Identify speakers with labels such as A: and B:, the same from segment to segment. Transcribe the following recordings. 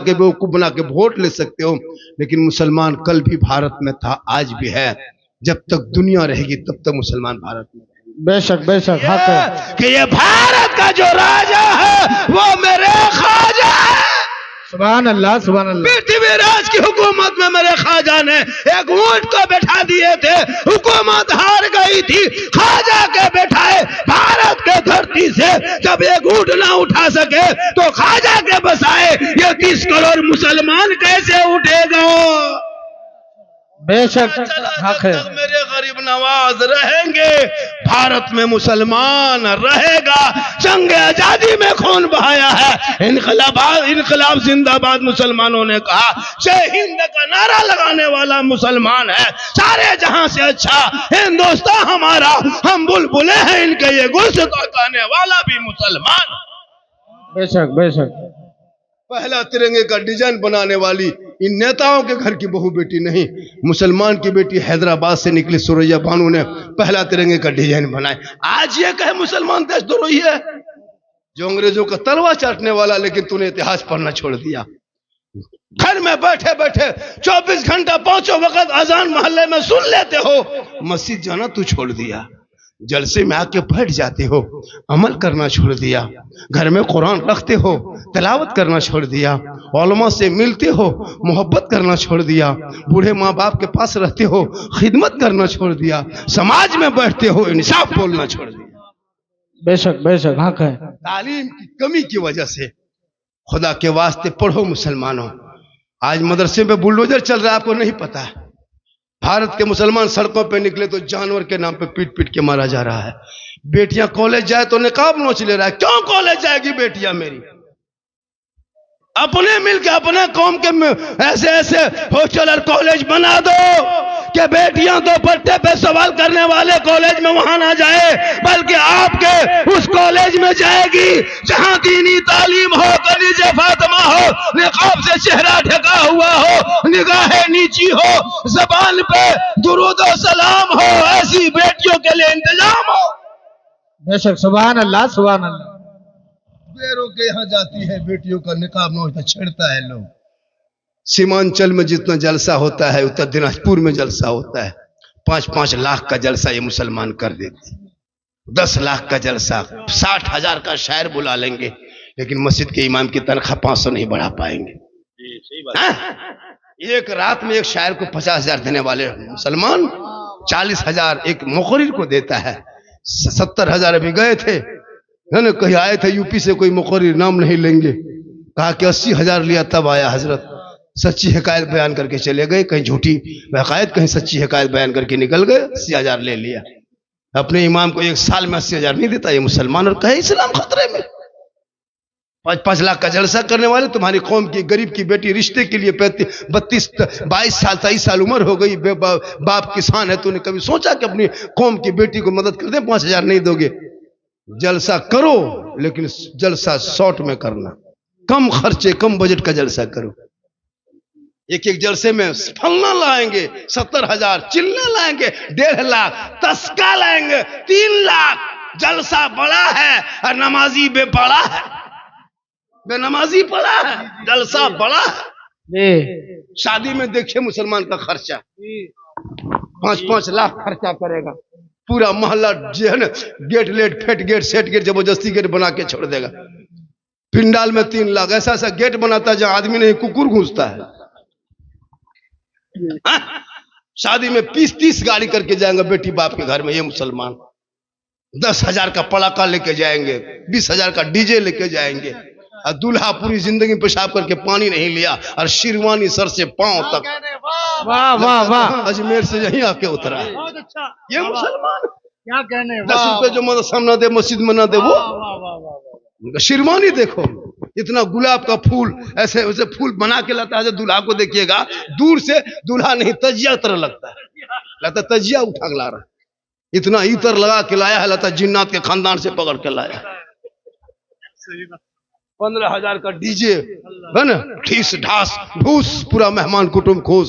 A: के बेवकूफ बना के वोट ले सकते हो, लेकिन मुसलमान कल भी भारत में था, आज भी है। जब तक दुनिया रहेगी तब तक मुसलमान भारत में रहेंगे।
B: बेशक बेशक हक है
A: कि ये भारत का जो राजा है वो मेरे ख्वाजा है।
B: सुभान अल्लाह सुभान अल्लाह।
A: पृथ्वीराज की हुकूमत में मेरे ख्वाजा ने एक ऊंट को बैठा दिए थे, हुकूमत हार गई थी, ख्वाजा के बैठाए भारत के धरती से जब एक ऊंट ना उठा सके तो ख्वाजा के बसाए ये 30 करोड़ मुसलमान कैसे उठेगा?
B: बेशक हक है।
A: मेरे गरीब नवाज रहेंगे, भारत में मुसलमान रहेगा। जंग आजादी में खून बहाया है, इनकलाब जिंदाबाद मुसलमानों ने कहा, जय हिंद का नारा लगाने वाला मुसलमान है। सारे जहां से अच्छा हिंदुस्तान हमारा, हम बुलबुले हैं इनके, ये गुलसिता गाने वाला भी मुसलमान।
B: बेशक बेशक।
A: पहला तिरंगे का डिजाइन बनाने वाली इन नेताओं के घर की बहू बेटी नहीं, मुसलमान की बेटी हैदराबाद से निकली सुरैया बानू ने पहला तिरंगे का डिजाइन बनाए। आज ये कहे मुसलमान देशद्रोही है, जो अंग्रेजों का तलवा चाटने वाला, लेकिन तूने इतिहास पढ़ना छोड़ दिया। घर में बैठे बैठे 24 घंटा 5 वक्त अजान मोहल्ले में सुन लेते हो, मस्जिद जाना तू छोड़ दिया। जलसे में आके बैठ जाते हो, अमल करना छोड़ दिया। घर में कुरान रखते हो, तिलावत करना छोड़ दिया। उलमा से मिलते हो, मोहब्बत करना छोड़ दिया। बूढ़े माँ बाप के पास रहते हो, खिदमत करना छोड़ दिया। समाज में बैठते हो, इंसाफ बोलना छोड़ दिया।
B: बेशक बेशक हक है।
A: तालीम की कमी की वजह से खुदा के वास्ते पढ़ो मुसलमानों। आज मदरसे में बुलडोजर चल रहा है, आपको नहीं पता है। भारत के मुसलमान सड़कों पे निकले तो जानवर के नाम पे पीट पीट के मारा जा रहा है। बेटियां कॉलेज जाए तो निकाब नोच ले रहा है। क्यों कॉलेज जाएगी बेटियां मेरी? अपने मिलकर अपने कौम के ऐसे ऐसे हॉस्टल और कॉलेज बना दो कि बेटियां दो पट्टे पे सवाल करने वाले कॉलेज में वहां ना जाए, बल्कि आपके उस कॉलेज में जाएगी जहां दीनी तालीम हो, कनीज़े फातिमा हो, निकाब से चेहरा ढका हुआ हो, निगाहें नीची हो, जबान पे दुरूद और सलाम हो। ऐसी बेटियों के लिए इंतजाम हो।
B: बेशक सुभान अल्लाह सुभान अल्लाह।
A: बेरों के यहाँ जाती है बेटियों का निकाब नोचता छेड़ता है लोग। सीमांचल में जितना जलसा होता है उतना दिनाजपुर में जलसा होता है। 5-5 लाख का जलसा ये मुसलमान कर देते, 10 लाख का जलसा, 60,000 का शायर बुला लेंगे, लेकिन मस्जिद के इमाम की तनख्वाह 500 नहीं बढ़ा पाएंगे। एक रात में एक शायर को 50,000 देने वाले मुसलमान 40,000 एक मुकर्रिर को देता है। 70,000 अभी गए थे, है ना, कहीं आए थे यूपी से कोई मुकर्रिर, नाम नहीं लेंगे, कहा कि 80,000 लिया, तब आया हजरत। सच्ची हकायत बयान करके चले गए, कहीं झूठी हकायत, कहीं सच्ची हकायत बयान करके निकल गए, 80,000 ले लिया। अपने इमाम को 1 साल में 80,000 नहीं देता ये मुसलमान, और कहे इस्लाम खतरे में। 5-5 लाख का जलसा करने वाले, तुम्हारी कौम की गरीब की बेटी रिश्ते के लिए 32 22 साल 23 साल उम्र हो गई, बाप किसान है, तूने कभी सोचा कि अपनी कौम की बेटी को मदद कर दे? 5,000 नहीं दोगे? जलसा करो, लेकिन जलसा शॉर्ट में करना, कम खर्चे कम बजट का जलसा करो। एक जलसे में फलना लाएंगे 70,000, चिल्ला लाएंगे 1.5 लाख, तस्का लाएंगे 3 लाख। जलसा बड़ा है और नमाजी बेपड़ा है, बेनमाजी पड़ा है, जलसा बड़ा है। शादी में देखिए मुसलमान का खर्चा 5-5 लाख खर्चा करेगा। पूरा मोहल्ला जो है ना, gate late fate gate set gate जबरदस्ती गेट बना के छोड़ देगा। पिंडाल में 3 लाख, ऐसा ऐसा गेट बनाता है जहां आदमी नहीं कुकुर घुसता है। शादी में 30 गाड़ी करके जाएंगे बेटी बाप के घर में ये मुसलमान। 10,000 का पड़ाका लेके जाएंगे, 20,000 का डीजे लेके जाएंगे, और दूल्हा पूरी जिंदगी पेशाब करके पानी नहीं लिया, और शिरवानी सर से पांव तक।
B: वाह वाह वाह।
A: अजमेर से यहीं आके उतरा है ये मुसलमान।
B: क्या कहने,
A: 10 रुपए जो मदरसा ना दे, मस्जिद में ना दे, वो शिरवानी देखो, इतना गुलाब का फूल ऐसे वैसे फूल बना के लाता है। दूल्हा को देखिएगा दूर से, दूल्हा नहीं तजिया तरह लगता है, लगता तजिया उठा के ला रहा है। इतना इतर लगा के लाया है, लगता जिन्नात के खानदान से पकड़ के लाया। 15,000 का डीजे है ना, ठीस ढास ढूस, पूरा मेहमान कुटुंब खुश।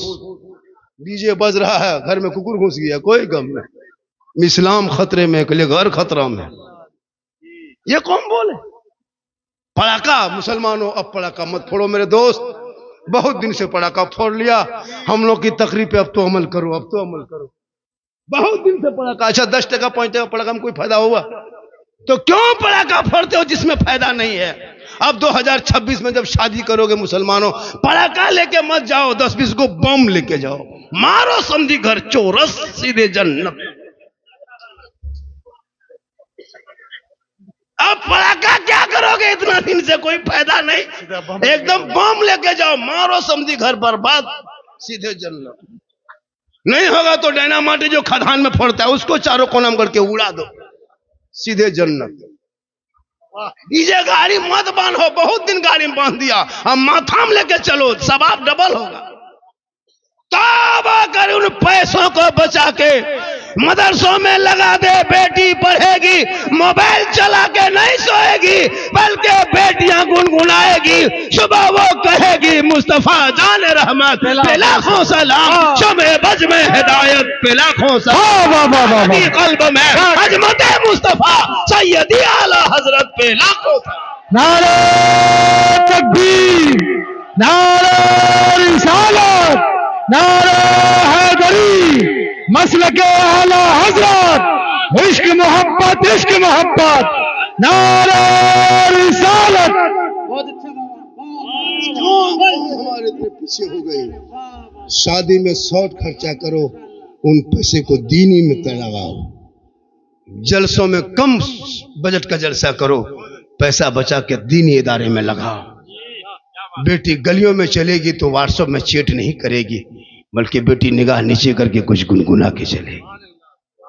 A: डीजे बज रहा है, घर में कुकुर घुस गया, कोई गम नहीं। इस्लाम खतरे में, के लिए घर खतरा में। ये कौन बोले? पड़ाका मुसलमानों, अब पड़ाका मत फोड़ो मेरे दोस्त। बहुत दिन से पटाखा फोड़ लिया, हम लोग की तकरीर पे अब तो अमल करो, अब तो अमल करो। बहुत दिन से पटाखा, अच्छा 10 टका 5 टका पटाखा में कोई फायदा हुआ तो क्यों पटाखा फोड़ते हो जिसमें फायदा नहीं है? अब 2026 में जब शादी करोगे मुसलमानों, पटाखा लेके मत जाओ, 10-20 को बम लेके जाओ, मारो समझी घर चोरस सीधे जन्नत। अब पटाखा क्या करोगे, इतना दिन से कोई फायदा नहीं, एकदम बम लेके जाओ, मारो समझी घर बर्बाद सीधे जन्नत। नहीं होगा तो डायनामाइट जो खदान में फोड़ता है उसको चारों कोना में करके उड़ा दो, सीधे जन्नत। डीजे गाड़ी मत बांधो, बहुत दिन गाड़ी में बांध दिया, अब माथा में लेके चलो, सवाब डबल होगा। तौबा कर, उन पैसों को बचा के मदरसों में लगा दे, बेटी पढ़ेगी, मोबाइल चला के नहीं सोएगी, बल्कि बेटियां गुनगुनाएगी, सुबह वो कहेगी मुस्तफा जान रहमत पे लाखों सलाम, शमे बज में हिदायत पे लाखों सलाम, कल्ब में अजमत मुस्तफा सैयदी आला हजरत पे लाखों सलाम।
B: नारे तकबीर, नारे रिसालत, नारे हैदरी, मसलके आला हजरत, इश्क मोहब्बत, इश्क मोहब्बत, नारे रिसालत।
A: हमारे इतने पीछे हो गए, शादी में शॉर्ट खर्चा करो, उन पैसे को दीनी में लगाओ, जलसों में कम बजट का जलसा करो, पैसा बचा के दीनी इदारे में लगाओ। बेटी गलियों में चलेगी तो व्हाट्सएप में चैट नहीं करेगी, बल्कि बेटी निगाह नीचे करके कुछ गुनगुना के चलेगी।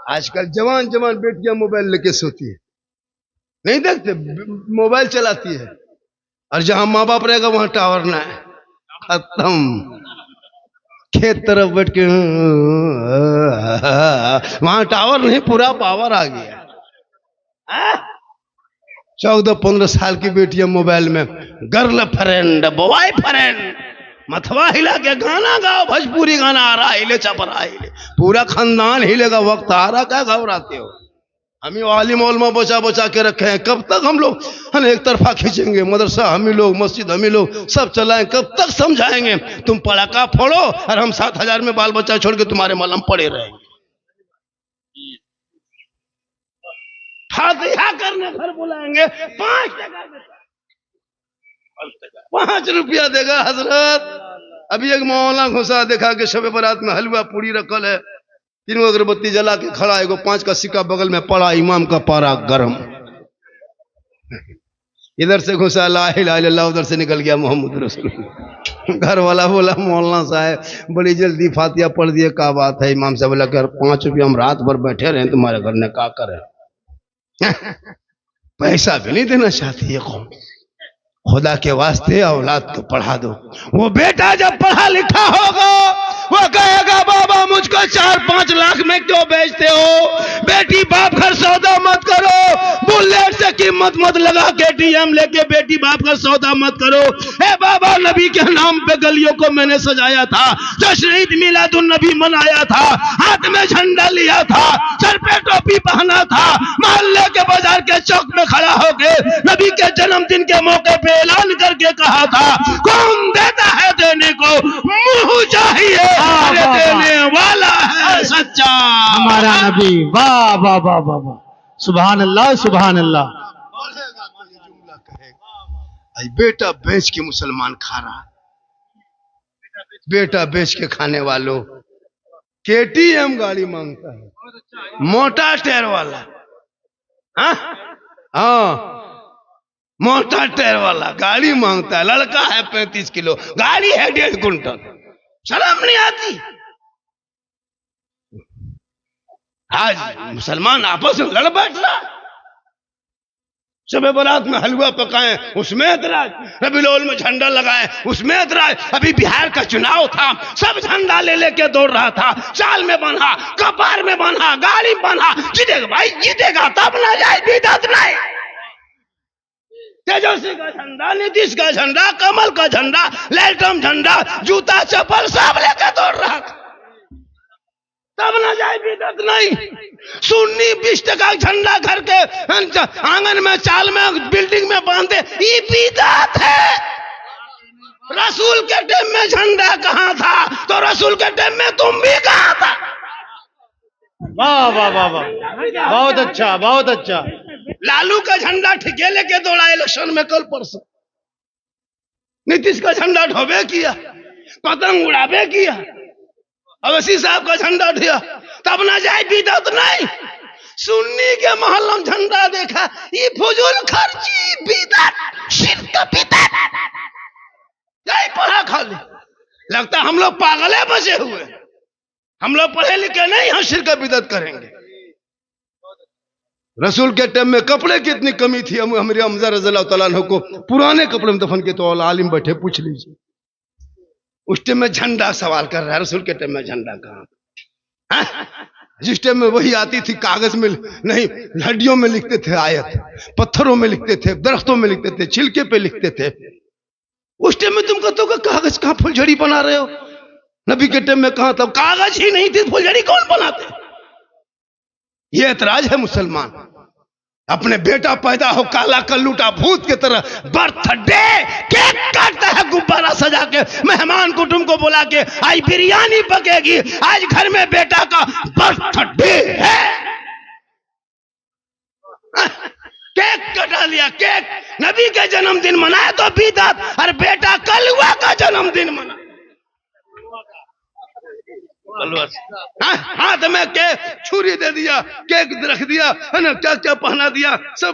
A: आजकल जवान जवान बेटियां मोबाइल लेके सोती है, नहीं देखते, मोबाइल चलाती है, और जहां माँ बाप रहेगा वहां टावर ना है, खत्म। खेत तरफ बैठ के वहां टावर नहीं, पूरा पावर आ गया। 14-15 साल की बेटियां मोबाइल में गर्ल फ्रेंड, बॉय फ्रेंड, मथवा हिला के गाना गाओ, भोजपुरी गाना आ रहा, हिले चपरा हिले, पूरा खानदान हिलेगा, वक्त आ रहा, क्या घबराते हो? हम ही आलिम उलमा बचा बचा के रखे हैं, कब तक हम लोग एक तरफा खींचेंगे? मदरसा हम ही लोग, मस्जिद हम ही लोग, सब चलाएं, कब तक समझाएंगे? तुम पटाखा फोड़ो और हम 7,000 में बाल बच्चा छोड़ के तुम्हारे मलम पड़े रहेंगे। फातिहा करने घर बुलाएंगे, 5 टका देगा, 5 रुपया देगा हजरत। अभी एक मौला घुसा देखा कि शबे बारात में हलवा पूरी रखल है, 3 अगरबत्ती जला के खड़ा, एगो 5 का सिक्का बगल में पड़ा, इमाम का पारा गरम। इधर से घुसा ला इलाहा इल्लल्लाह, उधर से निकल गया मोहम्मद रसूलुल्लाह। घर वाला बोला मौलाना साहब बड़ी जल्दी फातिहा पढ़ दिए, क्या बात है? इमाम साहब बोला कर 5 रुपया हम रात भर बैठे रहे तुम्हारे घर ने, क्या करें? पैसा भी नहीं देना चाहती है कौन? खुदा के वास्ते औलाद को पढ़ा दो। वो बेटा जब पढ़ा लिखा होगा वो कहेगा बाबा मुझको 4-5 लाख में क्यों बेचते हो? बेटी बाप घर सौदा मत करो, बुलेट से कीमत मत लगा के डीएम लेके बेटी बाप घर सौदा मत करो। ए बाबा नबी के नाम पे गलियों को मैंने सजाया था, जश्न ईद मिलादुन नबी मनाया था, हाथ में झंडा लिया था, सर पे टोपी पहना था, मोहल्ले के बाजार के चौक में खड़ा होके नबी के जन्मदिन के मौके पे ऐलान करके कहा था कौन देता है देने को मुंह चाहिए, अरे देने वाला है सच्चा
B: हमारा नबी। वाह वाह वाह वाह वाह, सुभान अल्लाह सुभान अल्लाह।
A: बेटा बेच के मुसलमान खा रहा, बेटा बेच के खाने वालों, केटीएम गाड़ी मांगता है, मोटा टायर वाला, हाँ मोटा टायर वाला गाड़ी मांगता है, लड़का है 35 किलो, गाड़ी है 1.5 कुंटल, शर्म नहीं आती? आज मुसलमान आपस में लड़ बैठ रहा, शबे बारात में हलवा पकाएं उसमें ऐतराज, रबीउल अव्वल में झंडा लगाएं उसमें ऐतराज। अभी बिहार का चुनाव था, सब झंडा ले लेके दौड़ रहा था, चाल में बंधा, कपार में बंधा, गाड़ी में बंधा, जीतेगा भाई जीतेगा, तब ना जाए बिदअत नहीं। तेजस्वी का झंडा, नीतीश का झंडा, कमल का झंडा, लैलटम झंडा, जूता चप्पल सब लेकर दौड़ रहा था, तब ना जाए बिदअत नहीं। सुन्नी 20 टका झंडा घर के आंगन में, चाल में, बिल्डिंग में बांधे, ये बिदअत है। रसूल के टाइम में झंडा कहाँ था, तो रसूल के टाइम में तुम भी कहाँ था।
B: वाह वाह वाह वाह, बहुत अच्छा बहुत अच्छा।
A: लालू का झंडा ठिके लेके दौड़ा इलेक्शन में कल परसों, नीतीश का झंडा ढोबे किया, पतंग उड़ाबे किया, अवैसी साहब का झंडा ढिया, तब ना जाए बिदत नहीं। सुन्नी के मोहल्ला में झंडा देखा, ये फजूल खर्ची बिदत शिरक बिदत, यही पढ़ा खाली। लगता हम लोग पागले बचे हुए, हम लोग पढ़े लिखे नहीं, हम शिरक बिदत करेंगे। रसूल के टाइम में कपड़े की इतनी कमी थी, हमारे हमजा रज़ियल्लाहु तआला अन्हु को पुराने कपड़े में दफन के, तो आलिम बैठे पूछ लीजिए। उस टाइम में झंडा सवाल कर रहा है, रसूल के टाइम में झंडा कहाँ। जिस टाइम में वही आती थी कागज में नहीं, हड्डियों में लिखते थे आयत, पत्थरों में लिखते थे, दरख्तों में लिखते थे, छिलके पे लिखते थे। उस टाइम में तुम कहते हो कागज कहाँ फुलझड़ी बना रहे हो। नबी के टाइम में कहाँ था, कागज ही नहीं थी, फुलझड़ी कौन बनाते। ये एतराज है मुसलमान। अपने बेटा पैदा हो काला कल्लूटा भूत की तरह, बर्थडे केक काटता है गुब्बारा सजा के, मेहमान कुटुंब को बुला के, आज बिरयानी पकेगी, आज घर में बेटा का बर्थडे है। केक कटा लिया, केक नबी के जन्मदिन मनाया तो बिदअत, और बेटा कलुआ का जन्मदिन मना। हाथ में केक छुरी दे दिया, केक रख दिया है ना, क्या क्या पहना दिया सब।